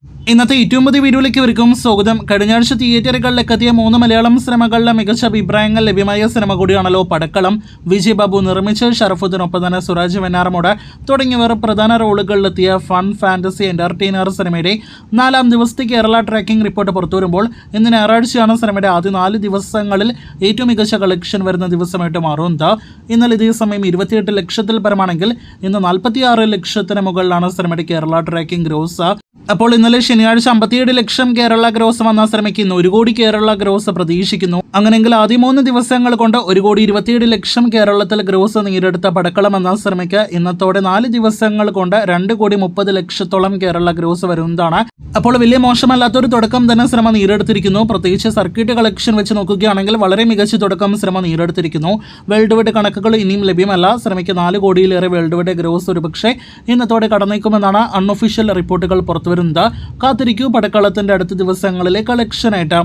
ഇന്നത്തെ ഏറ്റവും പുതിയ വീഡിയോയിലേക്ക് ഇവർക്കും സ്വാഗതം. കഴിഞ്ഞാഴ്ച തിയേറ്ററുകളിലേക്ക് എത്തിയ 3 മലയാളം സിനിമകളിലെ മികച്ച അഭിപ്രായങ്ങൾ ലഭ്യമായ സിനിമ കൂടിയാണല്ലോ പടക്കളം. വിജയ് ബാബു നിർമ്മിച്ച് ഷറഫുദ്ദീനൊപ്പം തന്നെ സുരാജ് വെഞ്ഞാറമൂട് തുടങ്ങിയവർ പ്രധാന റോളുകളിലെത്തിയ ഫൺ ഫാന്റസി എന്റർടൈനർ സിനിമയുടെ 4ാം ദിവസത്തെ കേരള ട്രാക്കിംഗ് റിപ്പോർട്ട് പുറത്തുവരുമ്പോൾ ഇന്ന് ഞായറാഴ്ചയാണ് സിനിമയുടെ ആദ്യ 4 ദിവസങ്ങളിൽ ഏറ്റവും മികച്ച കളക്ഷൻ വരുന്ന ദിവസമായിട്ട് മാറുന്നത്. ഇന്നലെ ഇതേ സമയം 28 ലക്ഷത്തിൽ പരമാണെങ്കിൽ ഇന്ന് 46 ലക്ഷത്തിന് മുകളിലാണ് സിനിമയുടെ കേരള ട്രാക്കിംഗ് ഗ്രോസ്. അപ്പോൾ ഇന്നലെ ശനിയാഴ്ച 57 ലക്ഷം കേരള ഗ്രോസ് വന്ന സിനിമയ്ക്ക് ഇന്ന് 1 കോടി കേരള ഗ്രോസ് പ്രതീക്ഷിക്കുന്നു. അങ്ങനെയെങ്കിൽ ആദ്യ 3 ദിവസങ്ങൾ കൊണ്ട് 1,27 ലക്ഷം കേരളത്തിൽ ഗ്രോസ് നേടിയെടുത്ത പടക്കളം എന്ന സിനിമയ്ക്ക് ഇന്നത്തോടെ 4 ദിവസങ്ങൾ കൊണ്ട് 2,30 ലക്ഷത്തോളം കേരള ഗ്രോസ് വരുന്നതാണ്. അപ്പോൾ വലിയ മോശമല്ലാത്തൊരു തുടക്കം തന്നെ സിനിമ നേടിയെടുത്തിരിക്കുന്നു. പ്രത്യേകിച്ച് സർക്യൂട്ട് കളക്ഷൻ വെച്ച് നോക്കുകയാണെങ്കിൽ വളരെ മികച്ച തുടക്കം സിനിമ നേടിയെടുത്തിരിക്കുന്നു. വേൾഡ് വൈഡ് കണക്കുകൾ ഇനിയും ലഭ്യമല്ല. സിനിമയ്ക്ക് 4 കോടിയിലേറെ വേൾഡ് വൈഡ് ഗ്രോസ് ഒരുപക്ഷെ ഇന്നത്തോടെ കടന്നേക്കുമെന്നാണ് അൺഒഫീഷ്യൽ റിപ്പോർട്ടുകൾ പുറത്തുവരുന്നത്. കാത്തിരിക്കൂ പടക്കളത്തിന്റെ അടുത്ത ദിവസങ്ങളിലെ കളക്ഷനായിട്ട്.